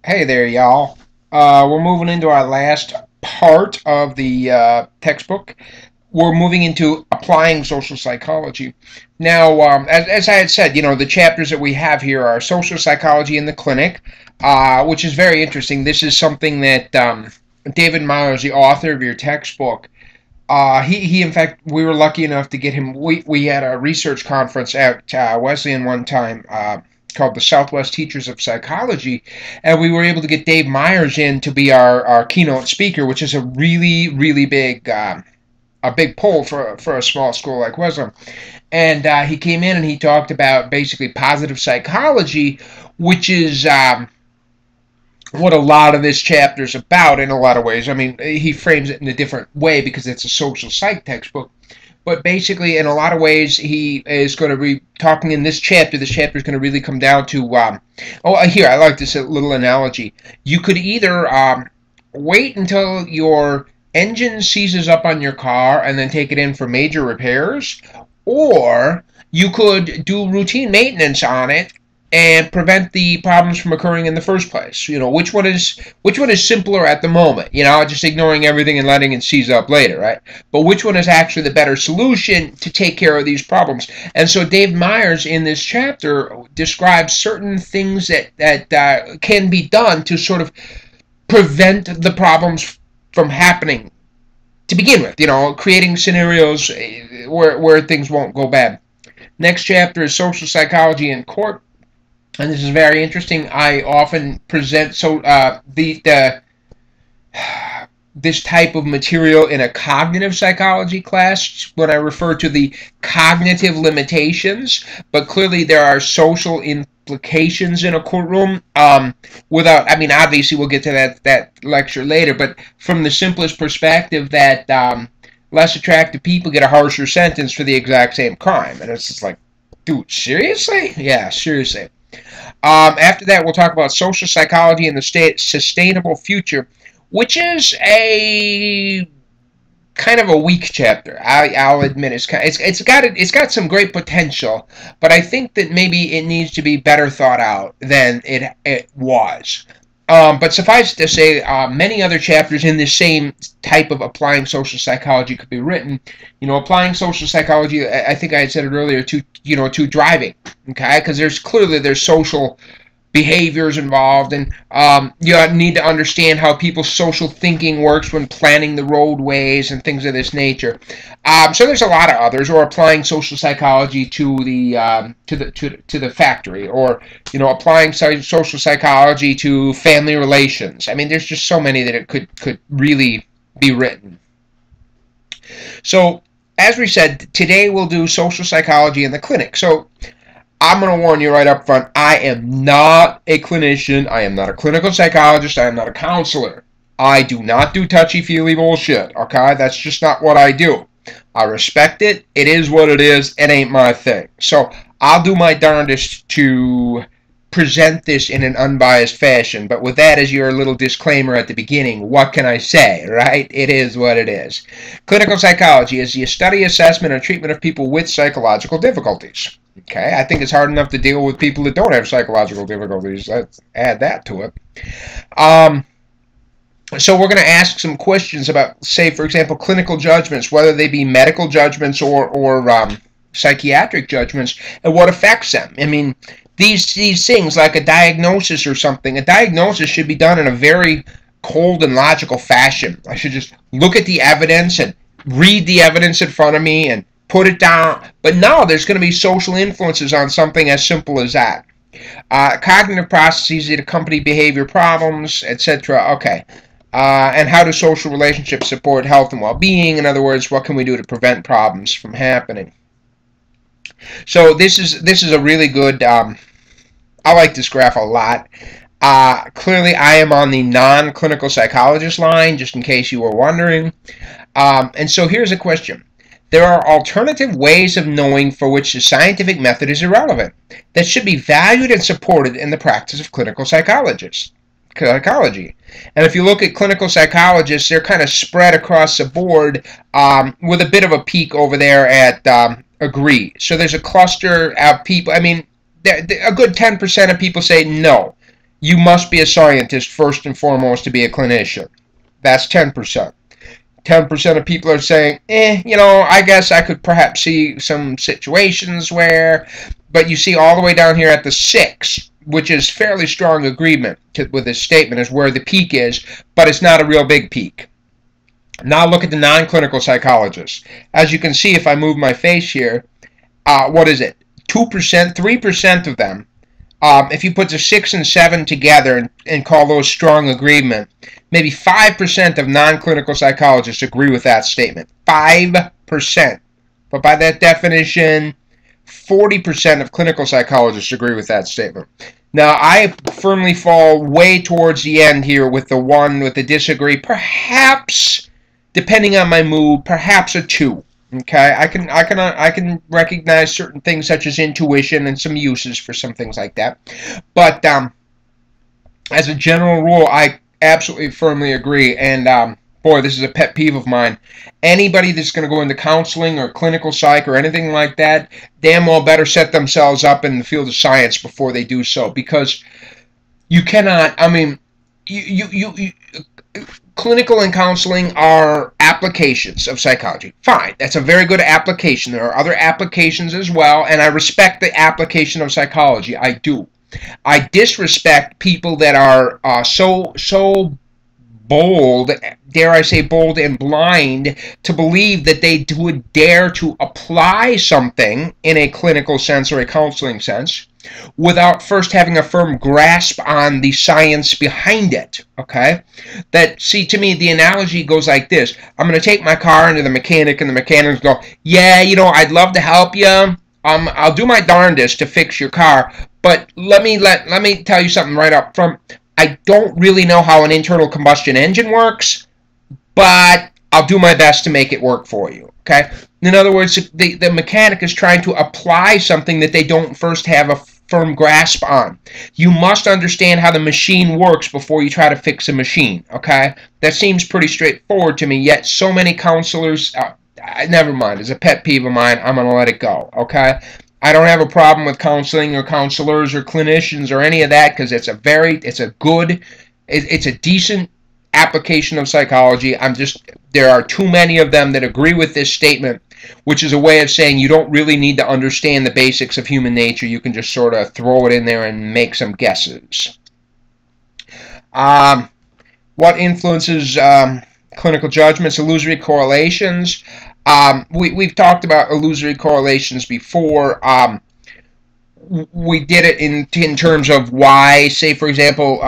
Hey there, y'all. We're moving into our last part of the textbook. We're moving into applying social psychology. Now, as I had said, the chapters that we have here are social psychology in the clinic, which is very interesting. This is something that David Myers, the author of your textbook, in fact, we were lucky enough to get him. We had a research conference at Wesleyan one time called the Southwest Teachers of Psychology, and we were able to get Dave Myers in to be our keynote speaker, which is a really, really big a big pull for a small school like Wesleyan. And he came in and he talked about basically positive psychology, which is what a lot of this chapter is about in a lot of ways. I mean, he frames it in a different way because it's a social psych textbook. But basically, in a lot of ways, he is going to be talking in this chapter. This chapter is going to really come down to, here, I like this little analogy. You could either wait until your engine seizes up on your car and then take it in for major repairs, or you could do routine maintenance on it and prevent the problems from occurring in the first place. Which one is simpler at the moment? Just ignoring everything and letting it seize up later, right? But which one is actually the better solution to take care of these problems? And so Dave Myers in this chapter describes certain things that can be done to sort of prevent the problems from happening to begin with. Creating scenarios where things won't go bad. Next chapter is social psychology in court. And this is very interesting. I often present this type of material in a cognitive psychology class when I refer to the cognitive limitations, but clearly there are social implications in a courtroom. Obviously we'll get to that lecture later, but from the simplest perspective that less attractive people get a harsher sentence for the exact same crime. And it's just like, dude, seriously? Yeah, seriously. After that, we'll talk about social psychology and the sustainable future, which is a kind of a weak chapter. I'll admit it's got some great potential, but I think that maybe it needs to be better thought out than it was. But suffice to say, many other chapters in this same type of applying social psychology could be written. Applying social psychology, I think I had said it earlier, to driving, okay? Because there's social behaviors involved, and you need to understand how people's social thinking works when planning the roadways and things of this nature. So there's a lot of others, or applying social psychology to the factory, or applying social psychology to family relations. I mean, there's just so many that it could really be written. So, as we said, today we'll do social psychology in the clinic. So, I'm going to warn you right up front, I am not a clinician, I am not a clinical psychologist, I am not a counselor. I do not do touchy-feely bullshit, okay? That's just not what I do. I respect it, it is what it is, it ain't my thing. So, I'll do my darndest to present this in an unbiased fashion, but with that as your little disclaimer at the beginning, what can I say, right? It is what it is. Clinical psychology is the study, assessment, and treatment of people with psychological difficulties. Okay, I think it's hard enough to deal with people that don't have psychological difficulties. Let's add that to it. So we're going to ask some questions about, say, for example, clinical judgments, whether they be medical judgments or psychiatric judgments, and what affects them. I mean, these things, like a diagnosis or something, a diagnosis should be done in a very cold and logical fashion. I should just look at the evidence and read the evidence in front of me and put it down. But no, there's going to be social influences on something as simple as that. Cognitive processes that accompany behavior problems, etc. Okay. And how do social relationships support health and well-being? In other words, what can we do to prevent problems from happening? So this is a really good, I like this graph a lot. Clearly, I am on the non-clinical psychologist line, just in case you were wondering. And so here's a question. There are alternative ways of knowing for which the scientific method is irrelevant that should be valued and supported in the practice of clinical psychology. And if you look at clinical psychologists, they're kind of spread across the board with a bit of a peak over there at agree. So there's a cluster of people. I mean, a good 10% of people say no. You must be a scientist first and foremost to be a clinician. That's 10%. 10% of people are saying, I guess I could perhaps see some situations where, but you see all the way down here at the 6, which is fairly strong agreement with this statement, is where the peak is, but it's not a real big peak. Now look at the non-clinical psychologists. As you can see, if I move my face here, what is it? 2%, 3% of them. If you put the 6 and 7 together and call those strong agreement, maybe 5% of non-clinical psychologists agree with that statement. 5%. But by that definition, 40% of clinical psychologists agree with that statement. Now, I firmly fall way towards the end here with the one with the disagree. Perhaps, depending on my mood, perhaps a 2. Okay, I can recognize certain things such as intuition and some uses for some things like that. But as a general rule, I absolutely firmly agree. And boy, this is a pet peeve of mine. Anybody that's going to go into counseling or clinical psych or anything like that, damn well better set themselves up in the field of science before they do so, because you cannot. I mean, clinical and counseling are applications of psychology. Fine, that's a very good application. There are other applications as well, and I respect the application of psychology. I do. I disrespect people that are so bold, dare I say bold and blind, to believe that they would dare to apply something in a clinical sense or a counseling sense without first having a firm grasp on the science behind it, okay? See, to me, the analogy goes like this. I'm going to take my car into the mechanic, and the mechanic go, yeah, I'd love to help you. I'll do my darndest to fix your car, but let me tell you something right up front. I don't really know how an internal combustion engine works, but I'll do my best to make it work for you, okay? In other words, the mechanic is trying to apply something that they don't first have a firm grasp on. You must understand how the machine works before you try to fix a machine, okay? That seems pretty straightforward to me, yet so many counselors, never mind, it's a pet peeve of mine, I'm going to let it go, okay? I don't have a problem with counseling or counselors or clinicians or any of that, because it's a decent application of psychology. There are too many of them that agree with this statement, which is a way of saying you don't really need to understand the basics of human nature. You can just sort of throw it in there and make some guesses. What influences clinical judgments? Illusory correlations. We've talked about illusory correlations before. We did it in terms of why, say, for example,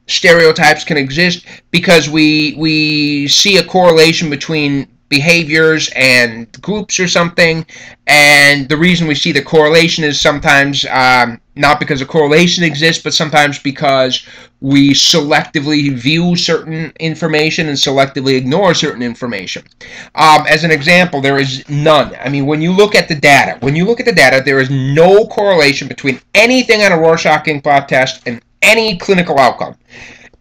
stereotypes can exist, because we see a correlation between behaviors and groups or something, and the reason we see the correlation is sometimes not because a correlation exists, but sometimes because we selectively view certain information and selectively ignore certain information. As an example, there is none. I mean, when you look at the data, there is no correlation between anything on a Rorschach ink blot test and any clinical outcome.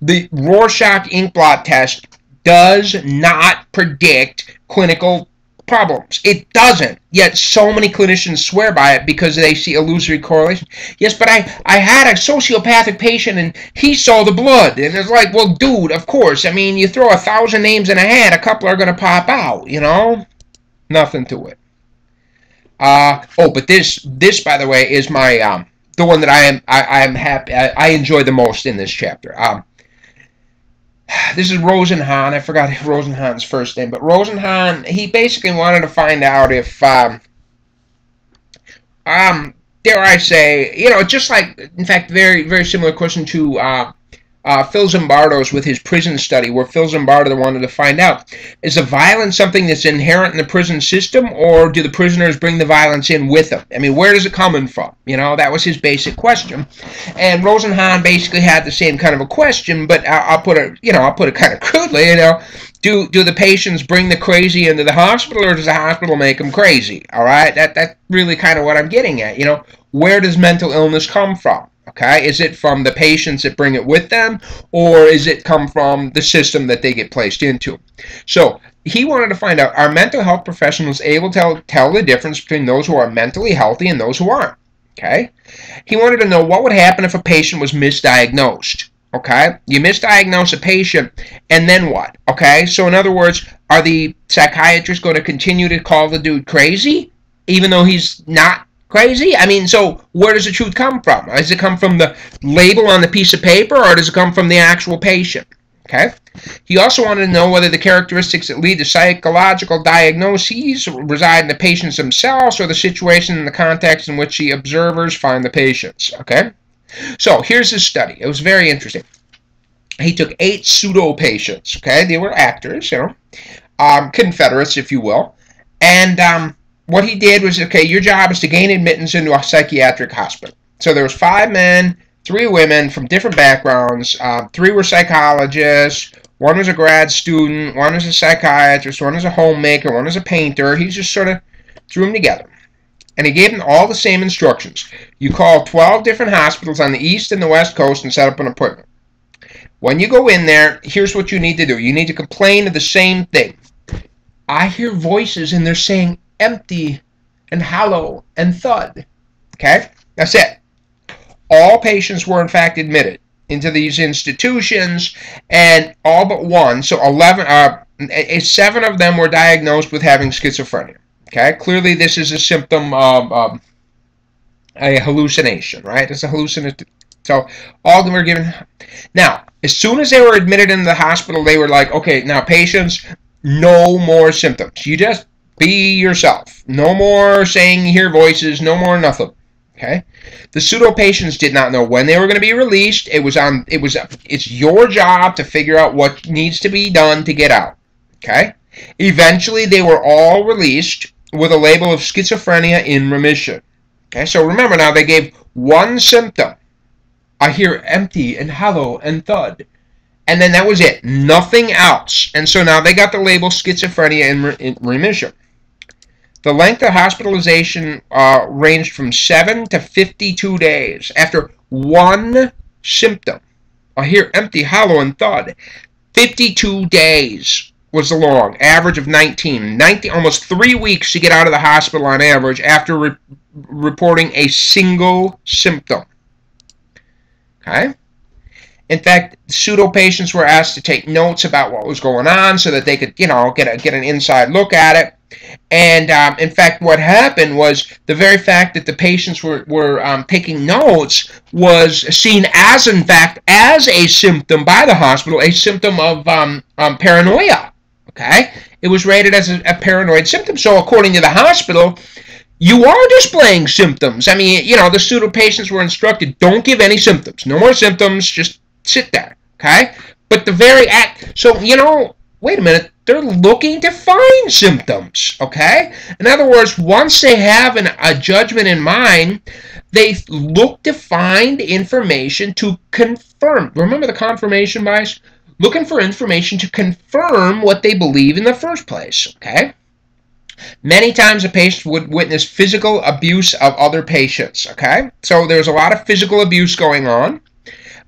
The Rorschach ink blot test does not predict clinical problems. It doesn't. Yet so many clinicians swear by it because they see illusory correlation. Yes, but I had a sociopathic patient and he saw the blood. And it's like, well, dude, of course. I mean, you throw 1,000 names in a hat, a couple are going to pop out, Nothing to it. But this, by the way, is my the one that I am happy. I enjoy the most in this chapter. This is Rosenhan. I forgot Rosenhan's first name, but Rosenhan, he basically wanted to find out if, dare I say, just like, in fact, very, very similar question to Phil Zimbardo's with his prison study, where Phil Zimbardo wanted to find out, is the violence something that's inherent in the prison system, or do the prisoners bring the violence in with them? I mean, where does it come from? That was his basic question. And Rosenhan basically had the same kind of a question, but I'll put it kind of crudely, do the patients bring the crazy into the hospital, or does the hospital make them crazy? All right, that's really kind of what I'm getting at. Where does mental illness come from? Okay, is it from the patients that bring it with them, or is it come from the system that they get placed into? So he wanted to find out, are mental health professionals able to tell the difference between those who are mentally healthy and those who aren't? Okay? He wanted to know what would happen if a patient was misdiagnosed. Okay? You misdiagnose a patient, and then what? Okay? So in other words, are the psychiatrists going to continue to call the dude crazy, even though he's not crazy? I mean, so where does the truth come from? Does it come from the label on the piece of paper, or does it come from the actual patient? Okay? He also wanted to know whether the characteristics that lead to psychological diagnoses reside in the patients themselves or the situation and the context in which the observers find the patients. Okay? So here's his study. It was very interesting. He took 8 pseudo patients. Okay? They were actors, Confederates, if you will. And what he did was, okay, your job is to gain admittance into a psychiatric hospital. So there was 5 men, 3 women from different backgrounds. 3 were psychologists. 1 was a grad student. 1 was a psychiatrist. 1 was a homemaker. 1 was a painter. He just sort of threw them together. And he gave them all the same instructions. You call 12 different hospitals on the East and the West Coast and set up an appointment. When you go in there, here's what you need to do. You need to complain of the same thing. I hear voices and they're saying empty and hollow and thud. Okay? That's it. All patients were in fact admitted into these institutions, and all but 1, so 7 of them were diagnosed with having schizophrenia. Okay, clearly this is a symptom of a hallucination, right? It's a hallucination. So all of them were given. Now, as soon as they were admitted into the hospital, they were like, okay, now patients, no more symptoms. You just be yourself. No more saying you hear voices. No more nothing. Okay. The pseudo patients did not know when they were going to be released. It's your job to figure out what needs to be done to get out. Okay. Eventually, they were all released with a label of schizophrenia in remission. Okay. So remember now, they gave 1 symptom. I hear empty and hollow and thud. And then that was it. Nothing else. And so now they got the label schizophrenia in remission. The length of hospitalization ranged from 7 to 52 days. After 1 symptom, I hear empty, hollow, and thud. 52 days was the long, average of 19, almost 3 weeks to get out of the hospital on average after reporting a single symptom. Okay? In fact, pseudo patients were asked to take notes about what was going on so that they could, get an inside look at it. And in fact, what happened was the very fact that the patients were taking notes was seen as, in fact, as a symptom by the hospital, a symptom of paranoia. Okay, it was rated as a paranoid symptom. So according to the hospital, you are displaying symptoms. I mean, the pseudo patients were instructed, don't give any symptoms, no more symptoms, just sit there. Okay, but the very act. So wait a minute. They're looking to find symptoms, okay? In other words, once they have a judgment in mind, they look to find information to confirm. Remember the confirmation bias? Looking for information to confirm what they believe in the first place, okay? Many times a patient would witness physical abuse of other patients, okay? So there's a lot of physical abuse going on.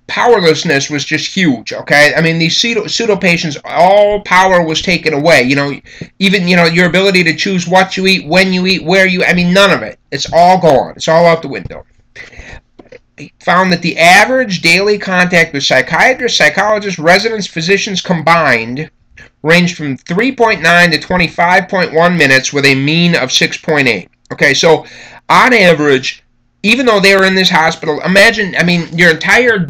Powerlessness was just huge, okay? I mean, these pseudo patients, all power was taken away. Even, your ability to choose what you eat, when you eat, where you, none of it. It's all gone. It's all out the window. He found that the average daily contact with psychiatrists, psychologists, residents, physicians combined ranged from 3.9 to 25.1 minutes with a mean of 6.8. Okay, so on average, even though they were in this hospital, imagine, your entire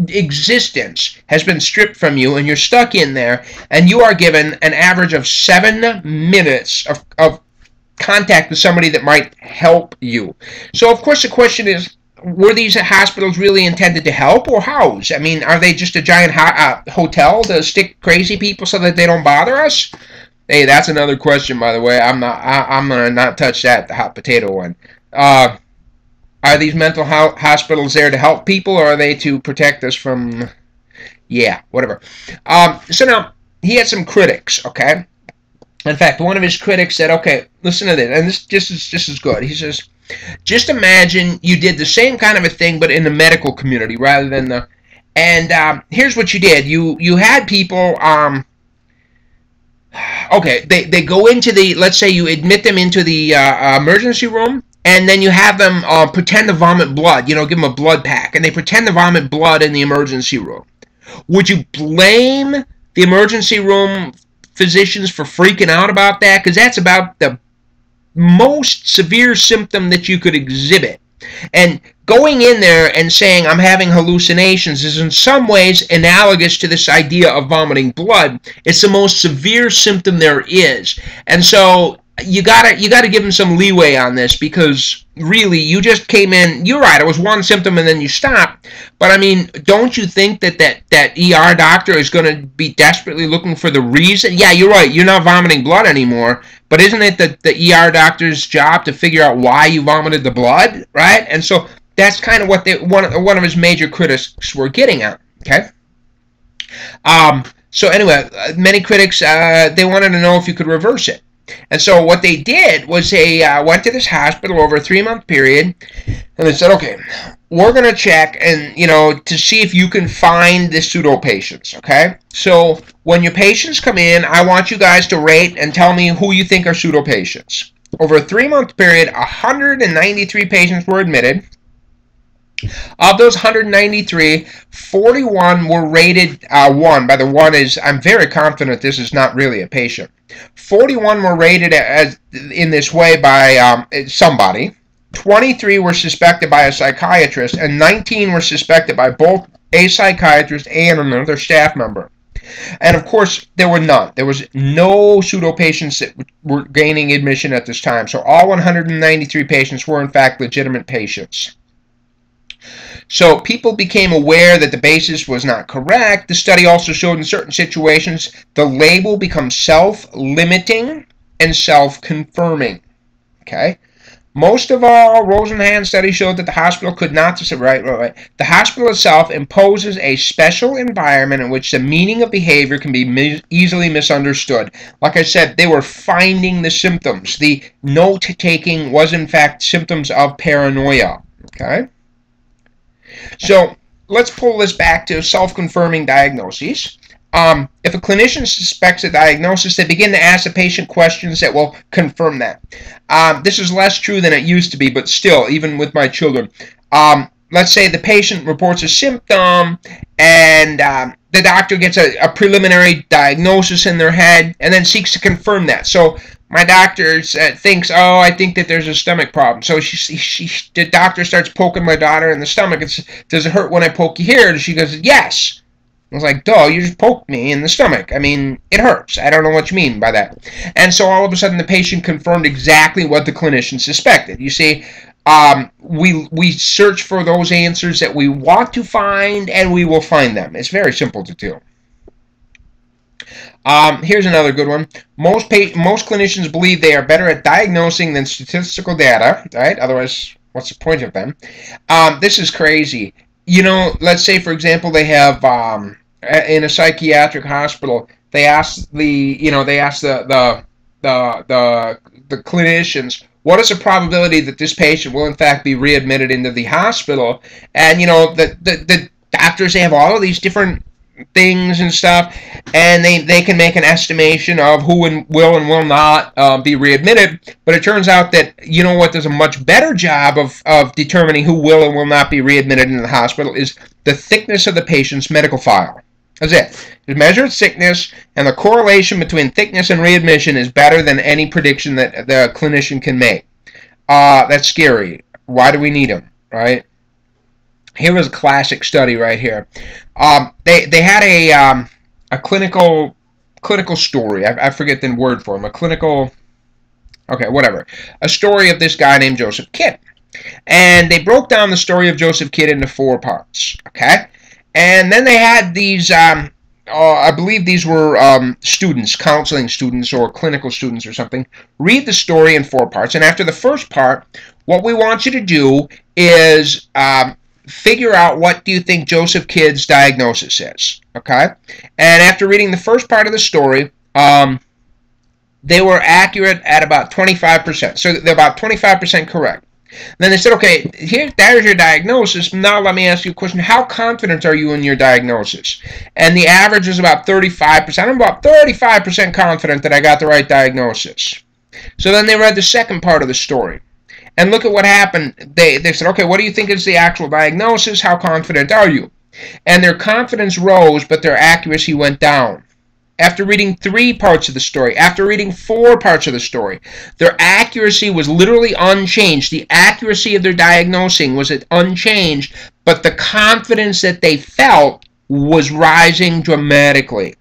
existence has been stripped from you and you're stuck in there and you are given an average of 7 minutes of contact with somebody that might help you. So of course the question is, were these hospitals really intended to help or house? Are they just a giant hotel to stick crazy people so that they don't bother us? Hey, that's another question, by the way. I'm gonna not touch that, the hot potato one. Are these mental hospitals there to help people, or are they to protect us from, whatever. So now, he had some critics, okay? In fact, one of his critics said, okay, listen to this, and this is good. He says, just imagine you did the same kind of a thing, but in the medical community rather than the, and here's what you did. You had people, okay, they go into the, let's say you admit them into the emergency room, and then you have them pretend to vomit blood, give them a blood pack, and they pretend to vomit blood in the emergency room. Would you blame the emergency room physicians for freaking out about that? Because that's about the most severe symptom that you could exhibit. And going in there and saying I'm having hallucinations is in some ways analogous to this idea of vomiting blood. It's the most severe symptom there is. And so you gotta give them some leeway on this, because really you just came in. You're right, it was one symptom and then you stopped. But I mean, don't you think that ER doctor is going to be desperately looking for the reason? Yeah, you're right, you're not vomiting blood anymore, but isn't it the ER doctor's job to figure out why you vomited the blood, right? And so that's kind of what one of his major critics were getting at. Okay. So anyway, many critics they wanted to know if you could reverse it. And so what they did was they went to this hospital over a 3-month period, and they said, okay, we're going to check and, to see if you can find the pseudo patients, okay? So when your patients come in, I want you guys to rate and tell me who you think are pseudo patients. Over a 3-month period, 193 patients were admitted. Of those 193, 41 were rated 1. By the 1 is, I'm very confident this is not really a patient. 41 were rated as in this way by somebody. 23 were suspected by a psychiatrist, and 19 were suspected by both a psychiatrist and another staff member. And of course, there were none. There was no pseudo patients that were gaining admission at this time. So all 193 patients were in fact legitimate patients. So people became aware that the basis was not correct. The study also showed in certain situations the label becomes self-limiting and self-confirming. Okay? Most of all, Rosenhan's study showed that the hospital could not, the hospital itself imposes a special environment in which the meaning of behavior can be easily misunderstood. Like I said, they were finding the symptoms. The note-taking was in fact symptoms of paranoia. Okay? So let's pull this back to self-confirming diagnoses. If a clinician suspects a diagnosis, they begin to ask the patient questions that will confirm that. This is less true than it used to be, but still, even with my children. Let's say the patient reports a symptom, and the doctor gets a preliminary diagnosis in their head, and then seeks to confirm that. So my doctor thinks, oh, I think that there's a stomach problem. So the doctor starts poking my daughter in the stomach. Does it hurt when I poke you here? And she goes, yes. I was like, duh, you just poked me in the stomach. I mean, it hurts. I don't know what you mean by that. And so all of a sudden the patient confirmed exactly what the clinician suspected. You see, we search for those answers that we want to find, and we will find them. It's very simple to do. Here's another good one. Most clinicians believe they are better at diagnosing than statistical data, right? Otherwise, what's the point of them? This is crazy. Let's say, for example, they have in a psychiatric hospital, they ask the clinicians, what is the probability that this patient will in fact be readmitted into the hospital? And the doctors, they have all of these different things and stuff, and they can make an estimation of who will and will not be readmitted. But it turns out that, does a much better job of determining who will and will not be readmitted into the hospital is the thickness of the patient's medical file. That's it. It measures thickness, and the correlation between thickness and readmission is better than any prediction that the clinician can make. That's scary. Why do we need them, right? Here was a classic study right here. They had a clinical story. I forget the word for him. A story of this guy named Joseph Kidd. And they broke down the story of Joseph Kidd into 4 parts. Okay? And then they had these, I believe these were students, counseling students or clinical students or something, read the story in 4 parts. And after the first part, what we want you to do is figure out what do you think Joseph Kidd's diagnosis is. Okay? And after reading the first part of the story, they were accurate at about 25%. So they're about 25% correct. Then they said, okay, there's your diagnosis. Now let me ask you a question. How confident are you in your diagnosis? And the average is about 35%. I'm about 35% confident that I got the right diagnosis. So then they read the second part of the story. And look at what happened. They said, okay, what do you think is the actual diagnosis? How confident are you? And their confidence rose, but their accuracy went down. After reading 3 parts of the story, after reading 4 parts of the story, their accuracy was literally unchanged. The accuracy of their diagnosing was unchanged, but the confidence that they felt was rising dramatically.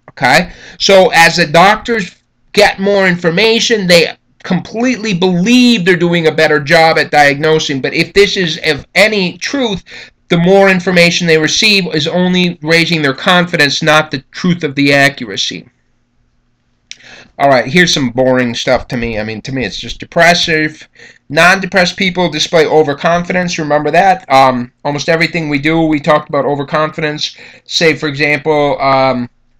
Okay? So as the doctors get more information, they completely believe they're doing a better job at diagnosing. But if this is of any truth, the more information they receive is only raising their confidence, not the truth of the accuracy. All right, here's some boring stuff to me. I mean, to me, it's just depressive. Non-depressed people display overconfidence. Remember that? Almost everything we do, we talked about overconfidence. Say, for example,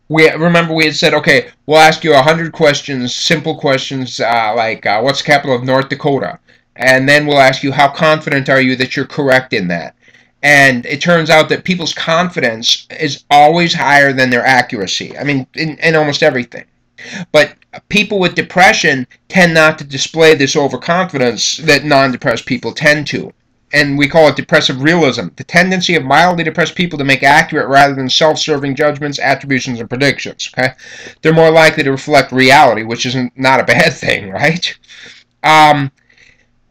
we had said, okay, we'll ask you 100 questions, simple questions, like what's the capital of North Dakota? And then we'll ask you, how confident are you that you're correct in that? And it turns out that people's confidence is always higher than their accuracy. I mean, in almost everything. But people with depression tend not to display this overconfidence that non-depressed people tend to. And we call it depressive realism, the tendency of mildly depressed people to make accurate rather than self-serving judgments, attributions, and predictions. Okay, they're more likely to reflect reality, which is not a bad thing, right?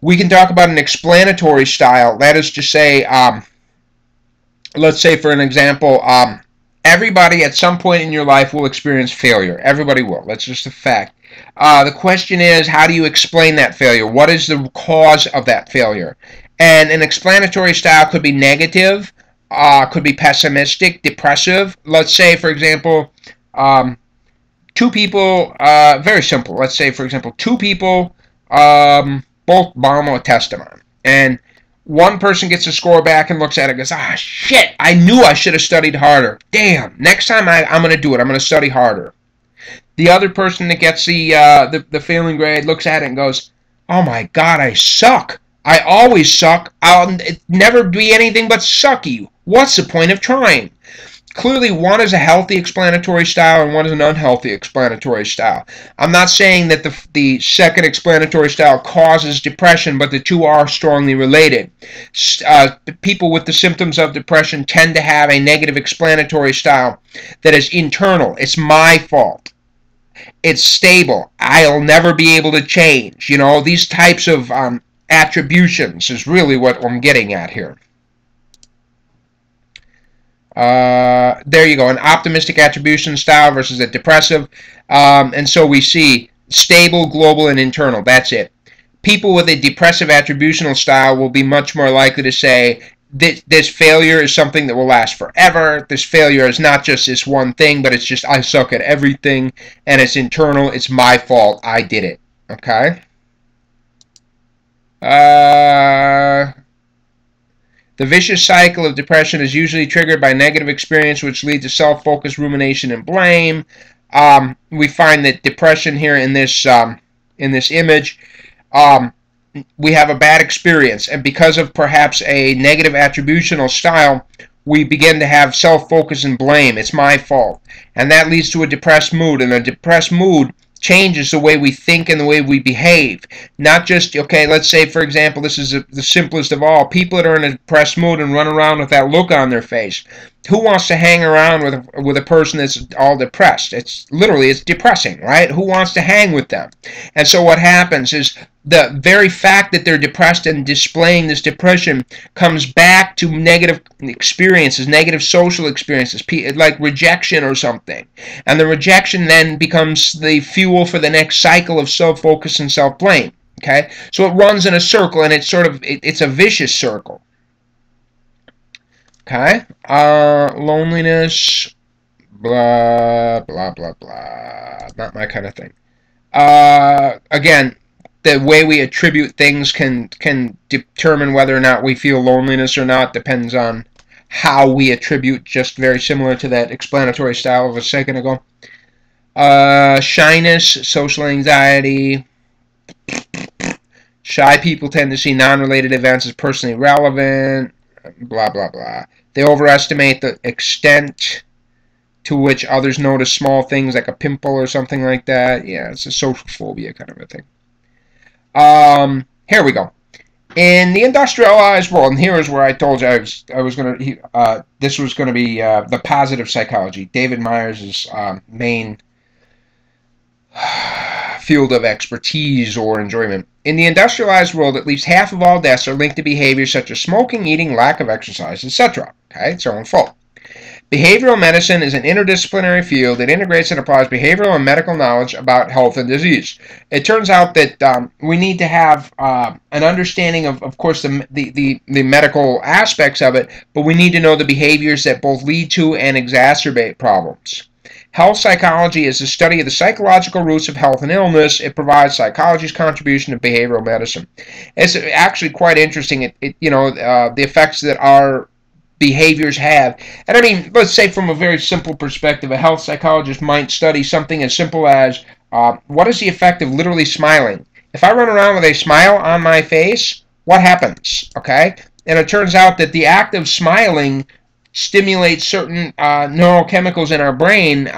We can talk about an explanatory style. That is to say, let's say, for an example, everybody at some point in your life will experience failure. Everybody will. That's just a fact. The question is, how do you explain that failure? What is the cause of that failure? And an explanatory style could be negative, could be pessimistic, depressive. Let's say, for example, 2 people, very simple. Let's say, for example, 2 people both bomb a test on. And one person gets a score back and looks at it and goes, ah, shit, I knew I should have studied harder. Damn, next time I'm going to do it. I'm going to study harder. The other person that gets the failing grade looks at it and goes, oh my God, I suck. I always suck. I'll never be anything but sucky. What's the point of trying? Clearly, one is a healthy explanatory style and one is an unhealthy explanatory style. I'm not saying that the second explanatory style causes depression, but the two are strongly related. People with the symptoms of depression tend to have a negative explanatory style that is internal. It's my fault. It's stable. I'll never be able to change. You know, these types of attributions is really what I'm getting at here. There you go, an optimistic attribution style versus a depressive. And so we see stable, global, and internal. That's it. People with a depressive attributional style will be much more likely to say this failure is something that will last forever. This failure is not just this one thing, but it's just I suck at everything, and it's internal. It's my fault. I did it. Okay? The vicious cycle of depression is usually triggered by negative experience, which leads to self-focus, rumination, and blame. We find that depression here in this image, we have a bad experience, and because of perhaps a negative attributional style, we begin to have self-focus and blame. It's my fault, and that leads to a depressed mood, and a depressed mood changes the way we think and the way we behave. Not just, okay, let's say, for example, this is the simplest of all. People that are in a depressed mood and run around with that look on their face. Who wants to hang around with a person that's all depressed? It's depressing, right? Who wants to hang with them? And so what happens is the very fact that they're depressed and displaying this depression comes back to negative experiences, negative social experiences, like rejection or something. And the rejection then becomes the fuel for the next cycle of self-focus and self-blame. Okay? So it runs in a circle, and it's a vicious circle. Okay? Loneliness, blah, blah, blah, blah. Not my kind of thing. Again, the way we attribute things can determine whether or not we feel loneliness or not. Depends on how we attribute, just very similar to that explanatory style of a second ago. Shyness, social anxiety. Shy people tend to see non-related events as personally relevant. Blah, blah, blah. They overestimate the extent to which others notice small things like a pimple or something like that. Yeah, it's a social phobia kind of a thing. Here we go. In the industrialized world, and here is where I told you I was going to, this was going to be the positive psychology, David Myers' main field of expertise or enjoyment. In the industrialized world, at least half of all deaths are linked to behaviors such as smoking, eating, lack of exercise, etc. Okay, it's our own fault. Behavioral medicine is an interdisciplinary field that integrates and applies behavioral and medical knowledge about health and disease. It turns out that we need to have an understanding of course, the medical aspects of it, but we need to know the behaviors that both lead to and exacerbate problems. Health psychology is the study of the psychological roots of health and illness. It provides psychology's contribution to behavioral medicine. It's actually quite interesting. The effects that our behaviors have. And I mean, let's say from a very simple perspective, a health psychologist might study something as simple as what is the effect of literally smiling? If I run around with a smile on my face, what happens? Okay? And it turns out that the act of smiling stimulates certain neurochemicals in our brain,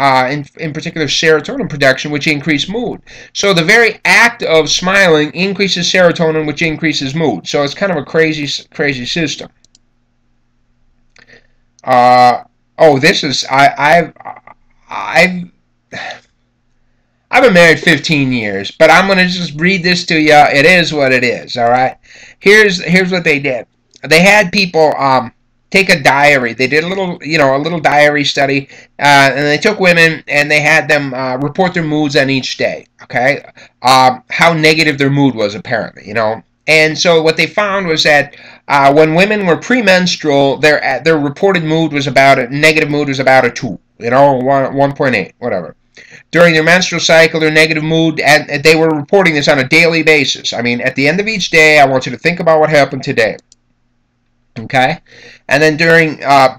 in particular serotonin production, which increase mood. So the very act of smiling increases serotonin, which increases mood. So it's kind of a crazy system. This is I've been married 15 years, but I'm gonna just read this to you. It is what it is. All right. Here's what they did. They had people take a diary. They did a little diary study, and they took women and they had them report their moods on each day. Okay, how negative their mood was apparently. And so what they found was that when women were premenstrual, their reported mood was negative mood was about a 2, 1.8, whatever. During their menstrual cycle, their negative mood, and they were reporting this on a daily basis. I mean, at the end of each day, I want you to think about what happened today. Okay? And then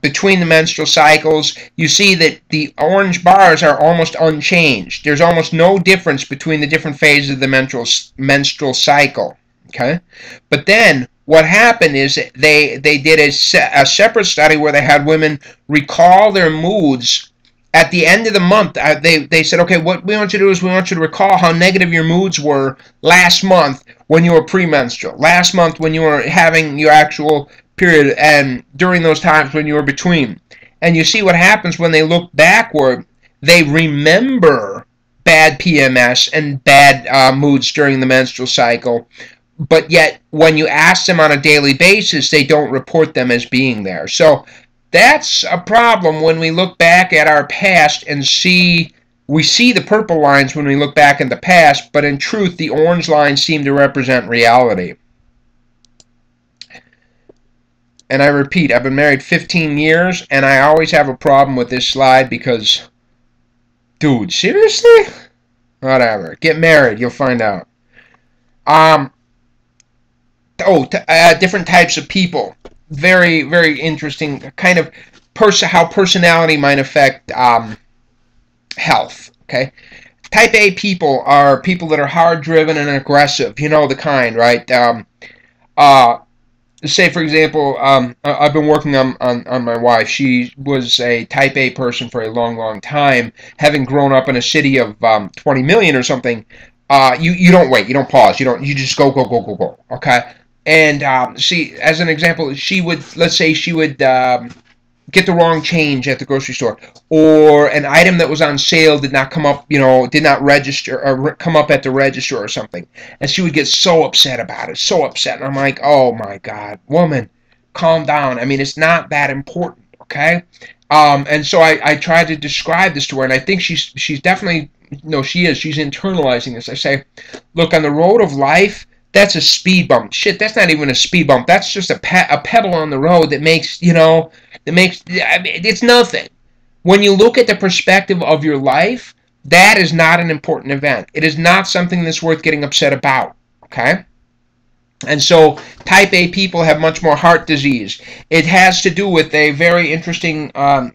between the menstrual cycles, you see that the orange bars are almost unchanged. There's almost no difference between the different phases of the menstrual cycle. Okay? But then what happened is they did a separate study where they had women recall their moods at the end of the month. They said, okay, what we want you to do is we want you to recall how negative your moods were last month when you were premenstrual, last month when you were having your actual period, and during those times when you were between. And you see what happens when they look backward. They remember bad PMS and bad moods during the menstrual cycle, but yet when you ask them on a daily basis, they don't report them as being there. So that's a problem when we look back at our past and we see the purple lines when we look back in the past, but in truth, the orange lines seem to represent reality. And I repeat, I've been married 15 years, and I always have a problem with this slide because, dude, seriously? Whatever. Get married, you'll find out. Different types of people. Very, very interesting. Kind of how personality might affect health. Okay. Type A people are people that are hard-driven and aggressive. You know the kind, right? Say, for example, I've been working on my wife. She was a type A person for a long, long time, having grown up in a city of 20 million or something. You don't wait, you don't pause, you just go, okay? And as an example, let's say she would get the wrong change at the grocery store, or an item that was on sale did not come up, did not register or come up at the register or something, and she would get so upset about it, so upset. And I'm like, oh my God, woman, calm down. I mean, it's not that important, okay? And so I tried to describe this to her, and I think she's definitely, she's internalizing this. I say, look, on the road of life, that's a speed bump. Shit, that's not even a speed bump. That's just a pebble on the road that makes, it's nothing. When you look at the perspective of your life, that is not an important event. It is not something that's worth getting upset about, okay? And so type A people have much more heart disease. It has to do with a very interesting, I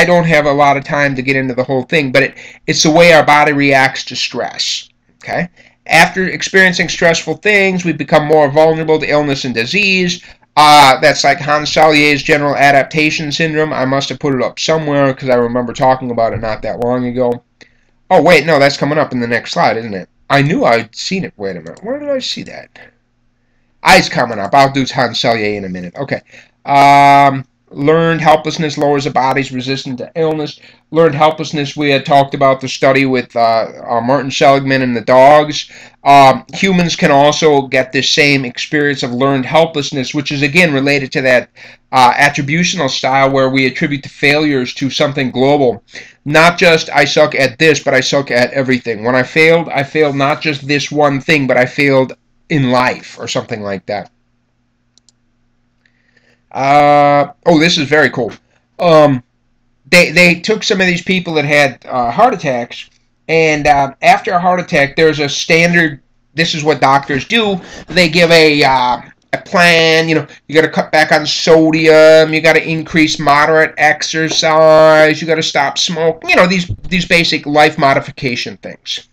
don't have a lot of time to get into the whole thing, but it's the way our body reacts to stress, okay? After experiencing stressful things, we become more vulnerable to illness and disease. That's like Hans Salyer's general adaptation syndrome. I must have put it up somewhere because I remember talking about it not that long ago. Oh, wait, no, that's coming up in the next slide, isn't it? I knew I'd seen it. Wait a minute. Where did I see that? I's coming up. I'll do Tanselier in a minute. Okay. Learned helplessness lowers the body's resistance to illness. Learned helplessness, we had talked about the study with Martin Seligman and the dogs. Humans can also get this same experience of learned helplessness, which is again related to that attributional style where we attribute the failures to something global. Not just I suck at this, but I suck at everything. When I failed not just this one thing, but I failed in life or something like that. Oh, this is very cool. They took some of these people that had heart attacks, and after a heart attack, there's a standard. This is what doctors do. They give a plan. You know, you got to cut back on sodium. You got to increase moderate exercise. You got to stop smoking. You know, these basic life modification things.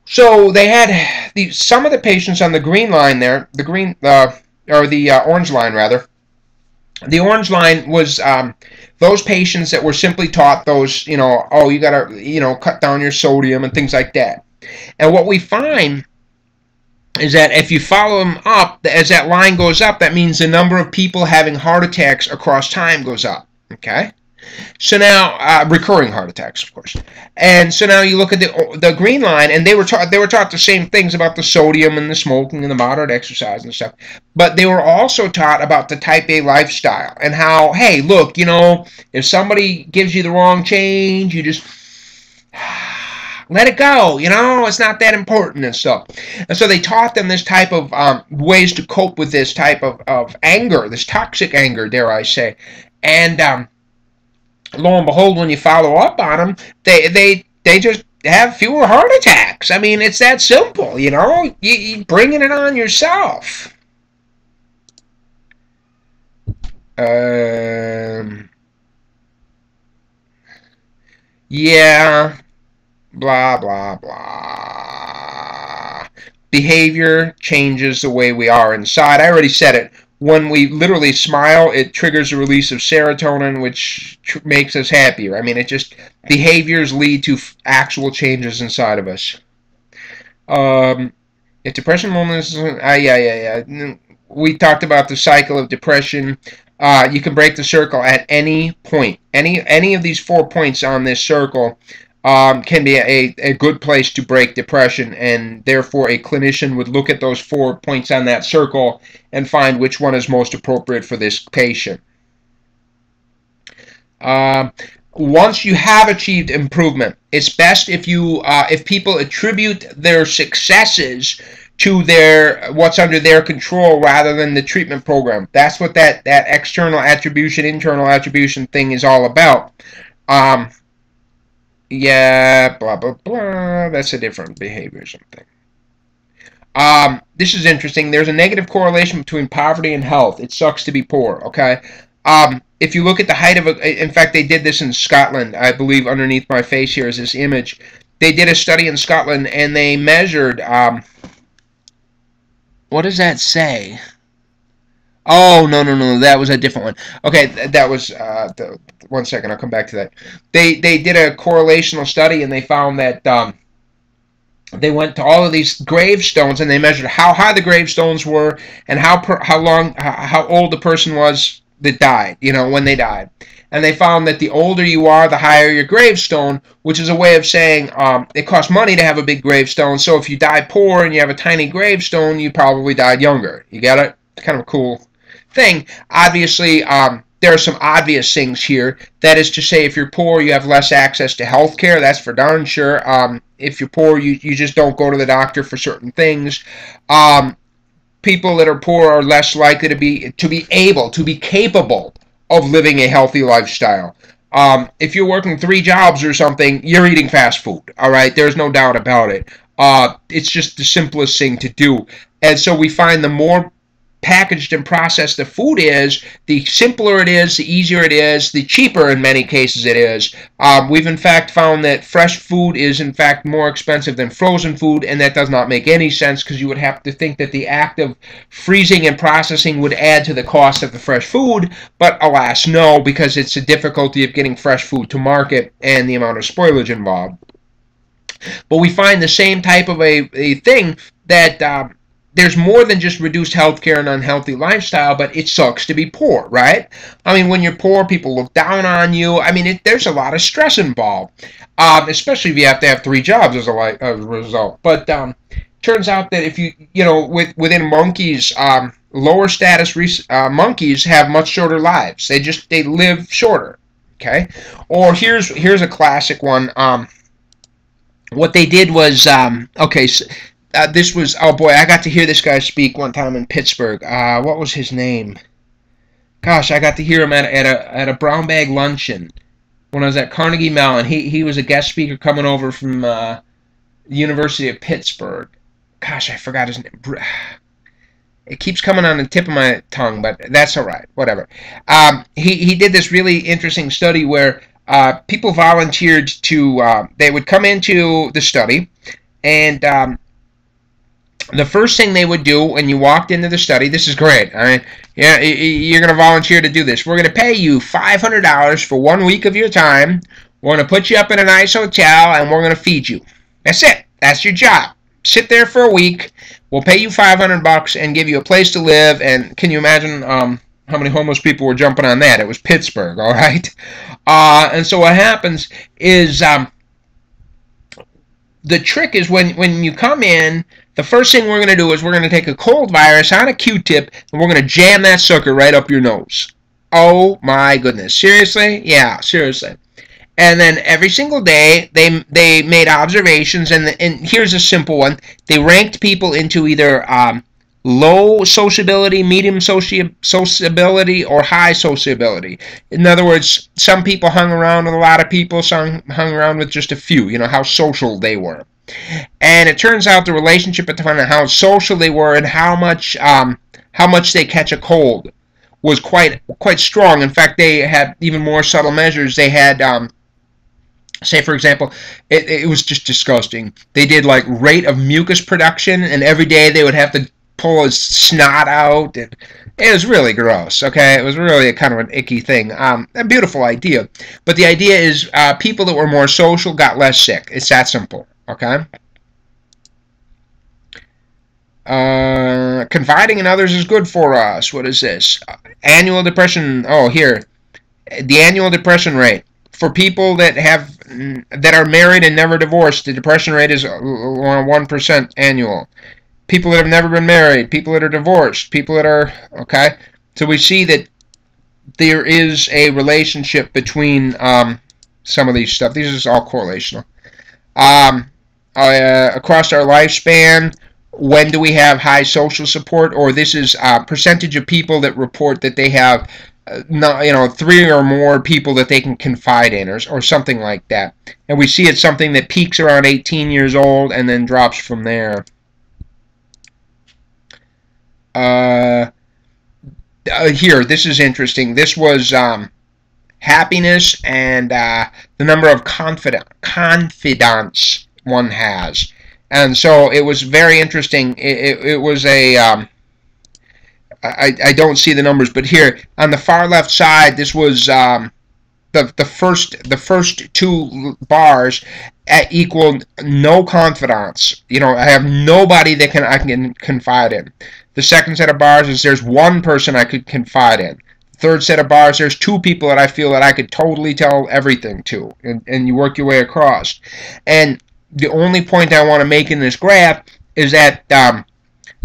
So they had some of the patients on the green line there, the green or the orange line rather. The orange line was those patients that were simply taught those, you know, oh, you got to, you know, cut down your sodium and things like that. And what we find is that if you follow them up, as that line goes up, that means the number of people having heart attacks across time goes up. Okay? So now, recurring heart attacks, of course. And so now you look at the green line, and they were taught the same things about the sodium and the smoking and the moderate exercise and stuff. But they were also taught about the type A lifestyle and how, hey, look, you know, if somebody gives you the wrong change, you just let it go, you know, it's not that important and stuff. And so they taught them this type of ways to cope with this type of anger, this toxic anger, dare I say. And lo and behold, when you follow up on them, they just have fewer heart attacks. I mean, it's that simple, you know. You bringing it on yourself. Yeah, blah, blah, blah. Behavior changes the way we are inside. I already said it. When we literally smile, it triggers the release of serotonin, which makes us happier. I mean, it just, behaviors lead to actual changes inside of us. If depression, loneliness, yeah. We talked about the cycle of depression. You can break the circle at any point. Any of these 4 points on this circle can be a good place to break depression, and therefore a clinician would look at those 4 points on that circle and find which one is most appropriate for this patient. Once you have achieved improvement, it's best if people attribute their successes to what's under their control rather than the treatment program. That's what that external attribution, internal attribution thing is all about. Yeah, blah, blah, blah. That's a different behavior or something. This is interesting. There's a negative correlation between poverty and health. It sucks to be poor, okay? If you look at the height of in fact, they did this in Scotland. I believe underneath my face here is this image. They did a study in Scotland, and they measured, what does that say? Oh, no, that was a different one. Okay, that was, 1 second, I'll come back to that. They did a correlational study, and they found that they went to all of these gravestones, and they measured how high the gravestones were and how old the person was that died, you know, when they died. And they found that the older you are, the higher your gravestone, which is a way of saying it costs money to have a big gravestone, so if you die poor and you have a tiny gravestone, you probably died younger. You got it? It's kind of a cool thing. Obviously, there are some obvious things here. That is to say, if you're poor, you have less access to health care. That's for darn sure. If you're poor, you just don't go to the doctor for certain things. People that are poor are less likely to be capable of living a healthy lifestyle. If you're working 3 jobs or something, you're eating fast food. All right, there's no doubt about it. It's just the simplest thing to do. And so we find the more packaged and processed the food is, the simpler it is, the easier it is, the cheaper in many cases it is. We've in fact found that fresh food is in fact more expensive than frozen food, and that does not make any sense because you would have to think that the act of freezing and processing would add to the cost of the fresh food, but alas no, because it's the difficulty of getting fresh food to market and the amount of spoilage involved. But we find the same type of a thing that there's more than just reduced healthcare and unhealthy lifestyle, but it sucks to be poor, right? I mean, when you're poor, people look down on you. I mean, there's a lot of stress involved, especially if you have to have three jobs as a result. But turns out that if within monkeys, lower status monkeys have much shorter lives. They live shorter. Okay, or here's a classic one. What they did was okay. So, this was, oh boy, I got to hear this guy speak one time in Pittsburgh. What was his name? Gosh, I got to hear him at a brown bag luncheon when I was at Carnegie Mellon. He was a guest speaker coming over from the University of Pittsburgh. Gosh, I forgot his name. It keeps coming on the tip of my tongue, but that's all right. Whatever. He did this really interesting study where people volunteered to. They would come into the study, and the first thing they would do when you walked into the study, this is great. All right, yeah, you're going to volunteer to do this. We're going to pay you $500 for 1 week of your time. We're going to put you up in a nice hotel, and we're going to feed you. That's it. That's your job. Sit there for a week. We'll pay you $500 and give you a place to live. And can you imagine how many homeless people were jumping on that? It was Pittsburgh, all right? And so what happens is the trick is when you come in, the first thing we're going to do is we're going to take a cold virus on a Q-tip and we're going to jam that sucker right up your nose. Oh my goodness. Seriously? Yeah, seriously. And then every single day, they made observations, and here's a simple one. They ranked people into either low sociability, medium sociability, or high sociability. In other words, some people hung around with a lot of people, some hung around with just a few, how social they were. And it turns out the relationship between how social they were and how much they catch a cold was quite strong. In fact, they had even more subtle measures. They had say, for example, it was just disgusting. They did like rate of mucus production, and every day they would have to pull his snot out. And it was really gross, okay? It was really a kind of an icky thing. A beautiful idea. But the idea is people that were more social got less sick. It's that simple, okay? Confiding in others is good for us. What is this? Annual depression. Oh, here. The annual depression rate. For people that are married and never divorced, the depression rate is 1% annual. People that have never been married, people that are divorced, people that are, okay? So we see that there is a relationship between some of these stuff. These are all correlational. Across our lifespan, when do we have high social support? Or this is percentage of people that report that they have three or more people that they can confide in, or something like that. And we see it's something that peaks around 18 years old and then drops from there. Here, this is interesting. This was happiness and the number of confidants one has. And so it was very interesting. It was a... I don't see the numbers, but here on the far left side, this was the first two bars equal no confidants. I have nobody that I can confide in. The second set of bars is there's one person I could confide in. The third set of bars, there's two people that I feel that I could totally tell everything to, and you work your way across. And the only point I want to make in this graph is that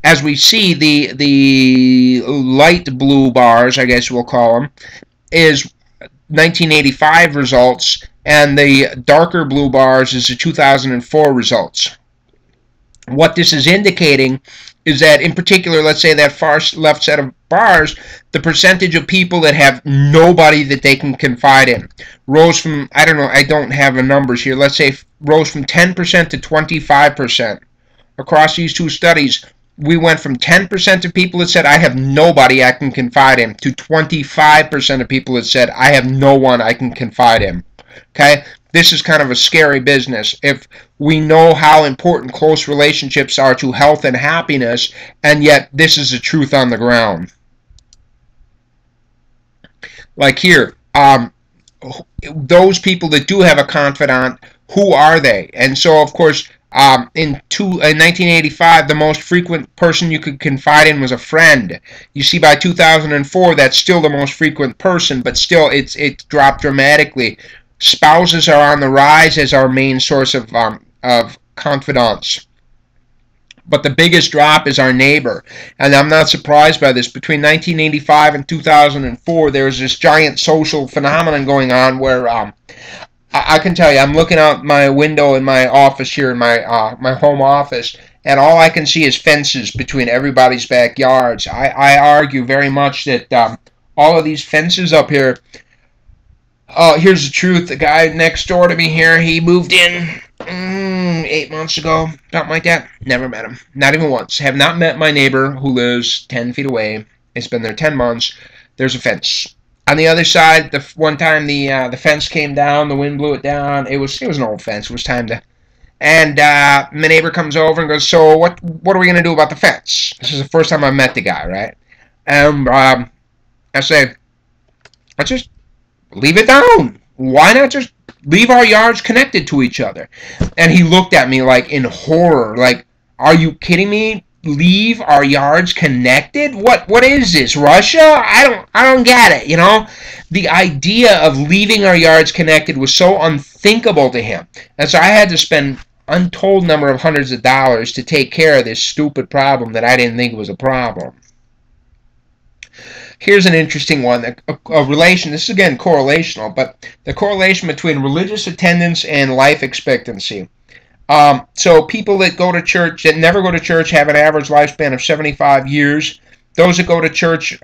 as we see, the light blue bars, I guess we'll call them, is 1985 results, and the darker blue bars is the 2004 results. What this is indicating is that, in particular, let's say that far left set of bars, the percentage of people that have nobody that they can confide in rose from, I don't know, I don't have the numbers here, let's say rose from 10% to 25%. Across these two studies, we went from 10% of people that said, I have nobody I can confide in, to 25% of people that said, I have no one I can confide in. Okay? This is kind of a scary business. If we know how important close relationships are to health and happiness, and yet this is the truth on the ground. Like here, those people that do have a confidant, who are they? And so, of course, In 1985, the most frequent person you could confide in was a friend. You see, by 2004, that's still the most frequent person, but still, it's dropped dramatically. Spouses are on the rise as our main source of confidants. But the biggest drop is our neighbor. And I'm not surprised by this. Between 1985 and 2004, there was this giant social phenomenon going on where I can tell you, I'm looking out my window in my office here, in my home office, and all I can see is fences between everybody's backyards. I argue very much that all of these fences up here. Here's the truth. The guy next door to me here, he moved in 8 months ago, something like that. Never met him. Not even once. Have not met my neighbor who lives 10 feet away. It's been there 10 months. There's a fence. On the other side, the one time the fence came down, the wind blew it down. It was an old fence. It was time to. And my neighbor comes over and goes, "So what are we gonna do about the fence?" This is the first time I met the guy, right? And I say, "Let's just leave it down. Why not just leave our yards connected to each other?" And he looked at me like in horror, like, "Are you kidding me? Leave our yards connected? What is this, Russia? I don't get it, you know?" The idea of leaving our yards connected was so unthinkable to him. And so I had to spend untold number of hundreds of dollars to take care of this stupid problem that I didn't think was a problem. Here's an interesting one, a relation, this is again correlational, but the correlation between religious attendance and life expectancy. So people that go to church, that never go to church, have an average lifespan of 75 years. Those that go to church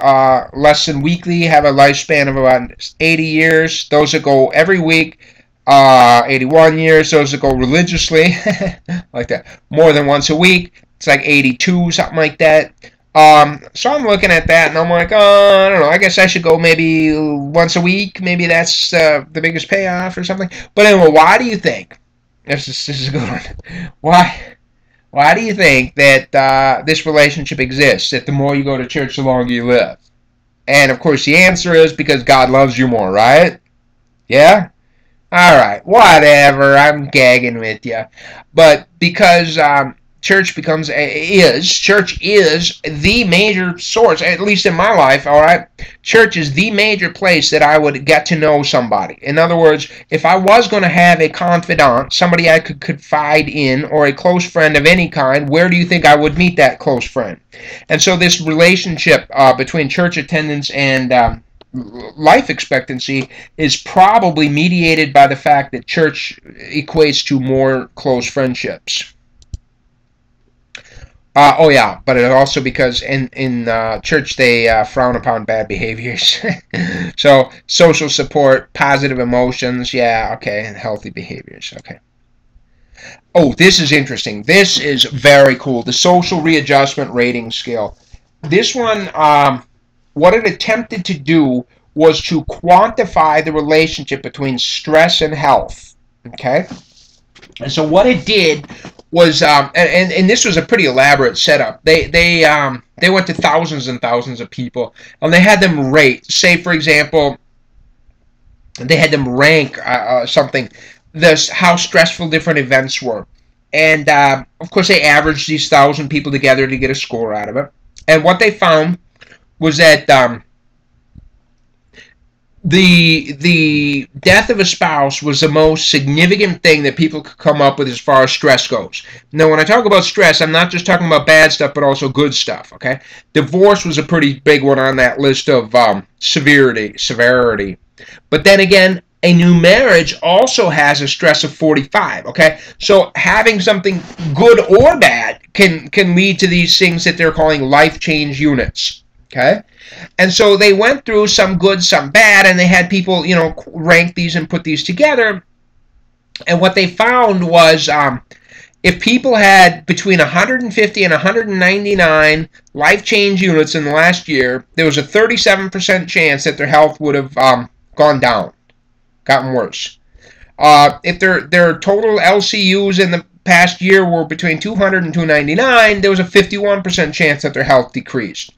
less than weekly have a lifespan of about 80 years. Those that go every week, 81 years. Those that go religiously, like that, more than once a week, it's like 82, something like that. So I'm looking at that, and I'm like, I don't know, I guess I should go maybe once a week. Maybe that's the biggest payoff or something. But anyway, why do you think? This is a good one. Why do you think that this relationship exists, that the more you go to church, the longer you live? And, of course, the answer is because God loves you more, right? Yeah? All right, whatever, I'm gagging with you. But because church is the major source, at least in my life, all right? Church is the major place that I would get to know somebody. In other words, if I was going to have a confidant, somebody I could confide in, or a close friend of any kind, where do you think I would meet that close friend? And so this relationship between church attendance and life expectancy is probably mediated by the fact that church equates to more close friendships. Oh yeah, but it also because in church they frown upon bad behaviors. So social support, positive emotions, yeah, okay, and healthy behaviors, okay. Oh, this is interesting. This is very cool. The social readjustment rating scale. This one, what it attempted to do was to quantify the relationship between stress and health. Okay, and so what it did was, and this was a pretty elaborate setup. They went to thousands and thousands of people, and they had them rate. Say, for example, they had them rank something, how stressful different events were, and of course they averaged these 1,000 people together to get a score out of it. And what they found was that the death of a spouse was the most significant thing that people could come up with as far as stress goes. Now, when I talk about stress, I'm not just talking about bad stuff, but also good stuff, okay? Divorce was a pretty big one on that list of severity. But then again, a new marriage also has a stress of 45, okay? So having something good or bad can lead to these things that they're calling life change units, okay? And so they went through some good, some bad, and they had people, you know, rank these and put these together. And what they found was if people had between 150 and 199 life change units in the last year, there was a 37% chance that their health would have gone down, gotten worse. If their total LCUs in the past year were between 200 and 299, there was a 51% chance that their health decreased.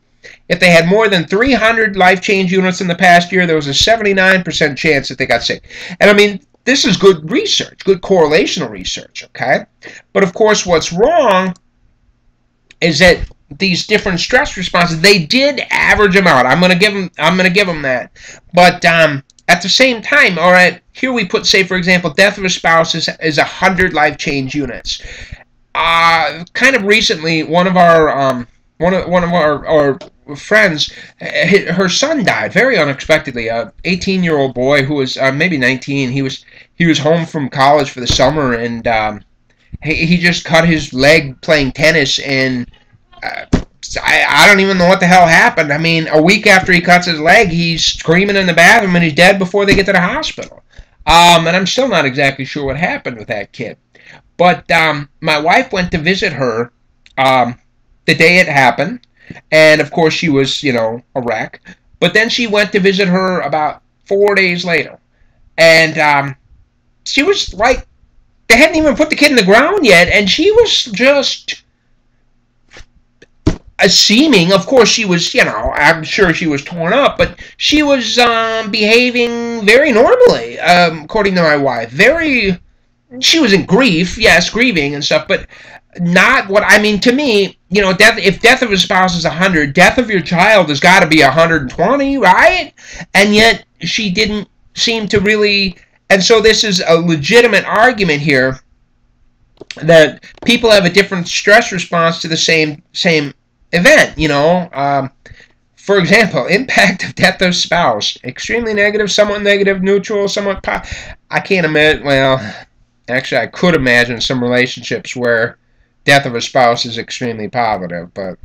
If they had more than 300 life change units in the past year, there was a 79% chance that they got sick. And I mean, this is good research, good correlational research, okay? But of course, what's wrong is that these different stress responses, they did average them out. I'm gonna give them that. But at the same time, all right, here we put, say for example, death of a spouse is 100 life change units. Kind of recently, one of our friends, her son died very unexpectedly. A 18-year-old boy who was maybe 19. He was home from college for the summer, and he just cut his leg playing tennis, and I don't even know what the hell happened. I mean, a week after he cuts his leg, he's screaming in the bathroom, and he's dead before they get to the hospital. And I'm still not exactly sure what happened with that kid. But my wife went to visit her the day it happened, and of course she was, a wreck. But then she went to visit her about 4 days later, and she was like, they hadn't even put the kid in the ground yet, and she was just seeming, of course she was, I'm sure she was torn up, but she was behaving very normally, according to my wife. She was in grief, yes, grieving and stuff, but not what, I mean, to me, if death of a spouse is 100, death of your child has got to be 120, right? And yet, she didn't seem to really, and so this is a legitimate argument here that people have a different stress response to the same event, For example, impact of death of spouse. Extremely negative, somewhat negative, neutral, somewhat I can't imagine, well, actually I could imagine some relationships where death of a spouse is extremely positive, but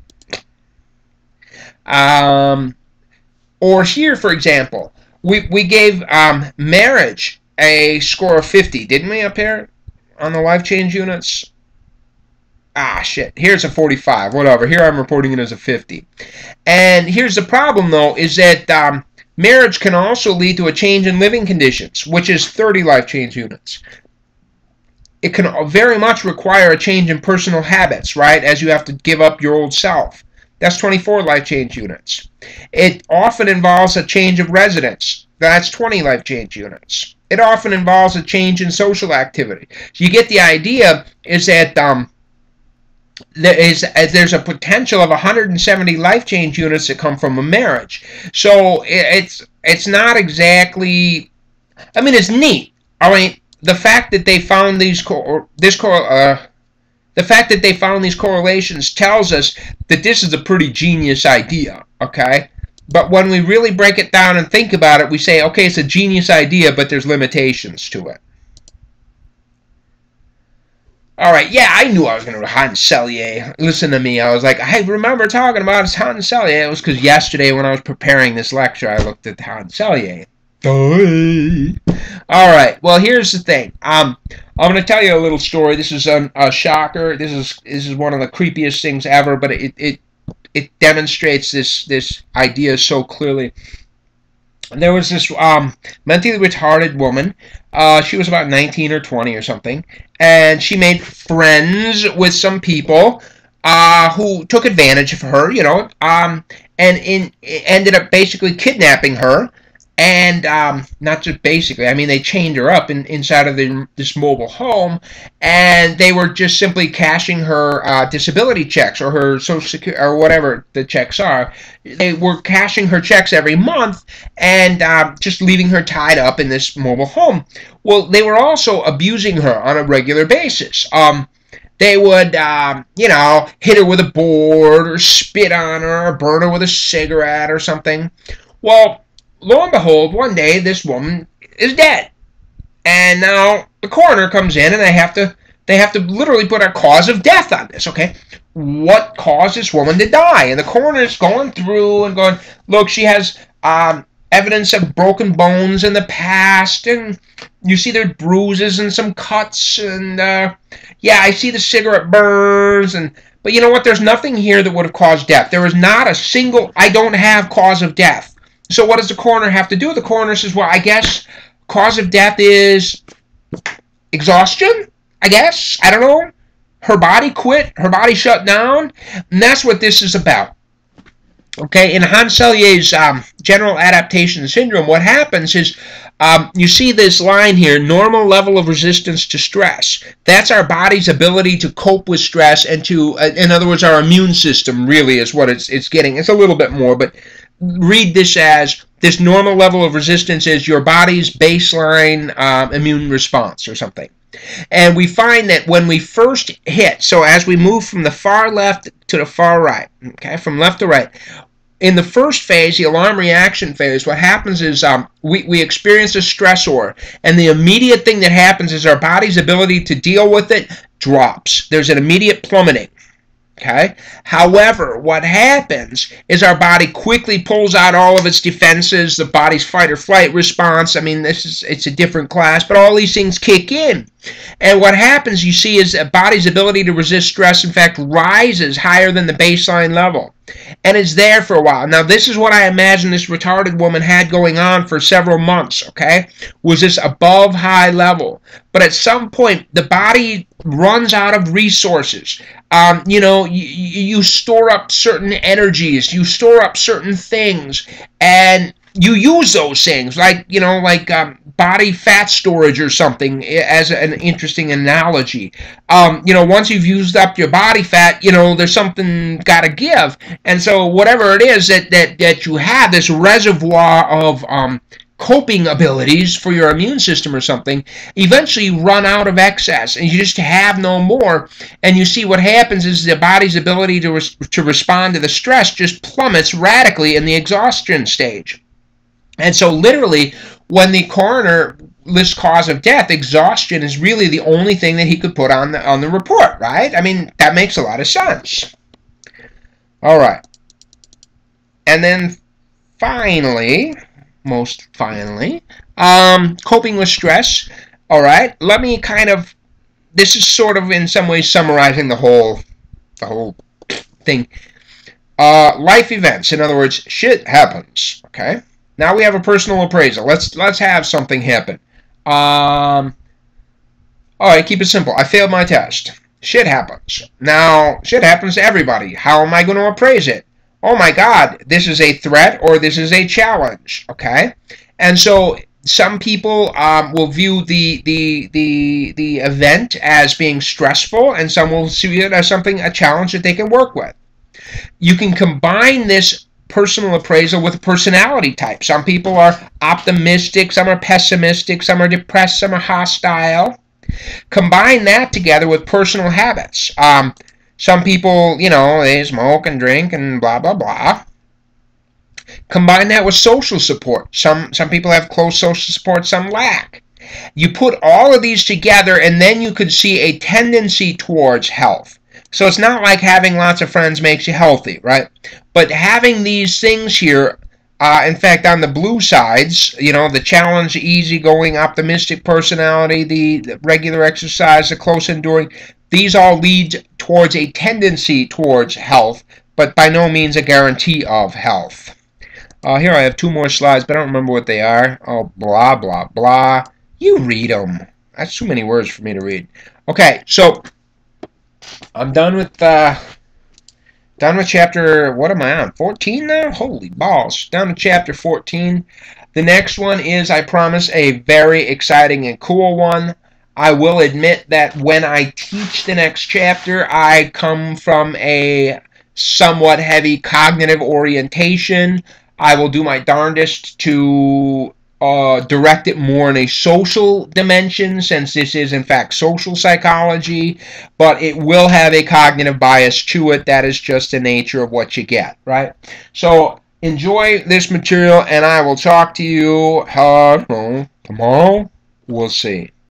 or here, for example, we gave marriage a score of 50, didn't we, up here on the life change units? Shit, here's a 45, whatever. Here I'm reporting it as a 50. And here's the problem, though, is that marriage can also lead to a change in living conditions, which is 30 life change units. It can very much require a change in personal habits, right, as you have to give up your old self. That's 24 life change units. It often involves a change of residence. That's 20 life change units. It often involves a change in social activity. So you get the idea is that there's a potential of 170 life change units that come from a marriage. So it's not exactly, I mean, it's neat. I mean, the fact that they found these correlations tells us that this is a pretty genius idea, okay? But when we really break it down and think about it, we say, okay, it's a genius idea, but there's limitations to it. All right, yeah, I knew I was going to Hans Selye. Listen to me. I was like, I remember talking about Hans Selye. It was because yesterday when I was preparing this lecture, I looked at Hans Selye. All right, well, here's the thing. I'm going to tell you a little story. This is a shocker. This is one of the creepiest things ever, but it demonstrates this idea so clearly. There was this mentally retarded woman. She was about 19 or 20 or something, and she made friends with some people who took advantage of her, and ended up basically kidnapping her. And not just basically, I mean, they chained her up inside of this mobile home, and they were just simply cashing her disability checks or her Social Security or whatever the checks are. They were cashing her checks every month and just leaving her tied up in this mobile home. Well, they were also abusing her on a regular basis. They would, hit her with a board or spit on her or burn her with a cigarette or something. Well, lo and behold, one day this woman is dead, and now the coroner comes in, and they have to literally put a cause of death on this. Okay, what caused this woman to die? And the coroner's going through and going, look, she has evidence of broken bones in the past, and you see there are bruises and some cuts, and yeah, I see the cigarette burns, but you know what? There's nothing here that would have caused death. There is not a single. I don't have cause of death. So what does the coroner have to do? The coroner says, well, I guess cause of death is exhaustion, I guess. I don't know. Her body quit. Her body shut down. And that's what this is about. Okay, in Hans Selye's general adaptation syndrome, what happens is you see this line here, normal level of resistance to stress. That's our body's ability to cope with stress and to, in other words, our immune system really is what it's getting. It's a little bit more, but read this as this normal level of resistance is your body's baseline immune response or something. And we find that when we first hit, so as we move from the far left to the far right, okay, from left to right, in the first phase, the alarm reaction phase, what happens is we experience a stressor, and the immediate thing that happens is our body's ability to deal with it drops. There's an immediate plummeting. Okay. However, what happens is our body quickly pulls out all of its defenses, the body's fight or flight response. I mean, it's a different class, but all these things kick in. And what happens, you see, is the body's ability to resist stress, in fact, rises higher than the baseline level. And it's there for a while. Now, this is what I imagine this retarded woman had going on for several months, okay? Was this above high level. But at some point, the body runs out of resources. You store up certain energies, you store up certain things, and you use those things, like body fat storage or something, as an interesting analogy. Once you've used up your body fat, there's something got to give, and so whatever it is that you have, this reservoir of coping abilities for your immune system or something, eventually run out of excess, and you just have no more. And you see what happens is the body's ability to respond to the stress just plummets radically in the exhaustion stage. And so literally, when the coroner lists cause of death, exhaustion is really the only thing that he could put on the report, right? I mean, that makes a lot of sense. All right. And then finally, most finally, coping with stress. All right, let me this is sort of in some ways summarizing the whole thing. Life events, in other words, shit happens. Okay, now we have a personal appraisal. Let's have something happen. All right, keep it simple. I failed my test. Shit happens. Now, shit happens to everybody. How am I going to appraise it? Oh my God, this is a threat or this is a challenge, okay? And so some people will view the event as being stressful, and some will see it as a challenge that they can work with. You can combine this personal appraisal with a personality type. Some people are optimistic, some are pessimistic, some are depressed, some are hostile. Combine that together with personal habits. Some people, they smoke and drink and blah, blah, blah. Combine that with social support. Some people have close social support, some lack. You put all of these together, and then you could see a tendency towards health. So it's not like having lots of friends makes you healthy, right? But having these things here, in fact, on the blue sides, the challenge, easygoing, optimistic personality, the regular exercise, the close enduring, these all lead towards a tendency towards health, but by no means a guarantee of health. Here I have two more slides, but I don't remember what they are. Oh, blah, blah, blah. You read them. That's too many words for me to read. Okay, so I'm done with chapter, what am I on, 14 now? Holy balls. Down to chapter 14. The next one is, I promise, a very exciting and cool one. I will admit that when I teach the next chapter, I come from a somewhat heavy cognitive orientation. I will do my darndest to direct it more in a social dimension, since this is, in fact, social psychology, but it will have a cognitive bias to it. That is just the nature of what you get, right? So enjoy this material, and I will talk to you tomorrow. We'll see.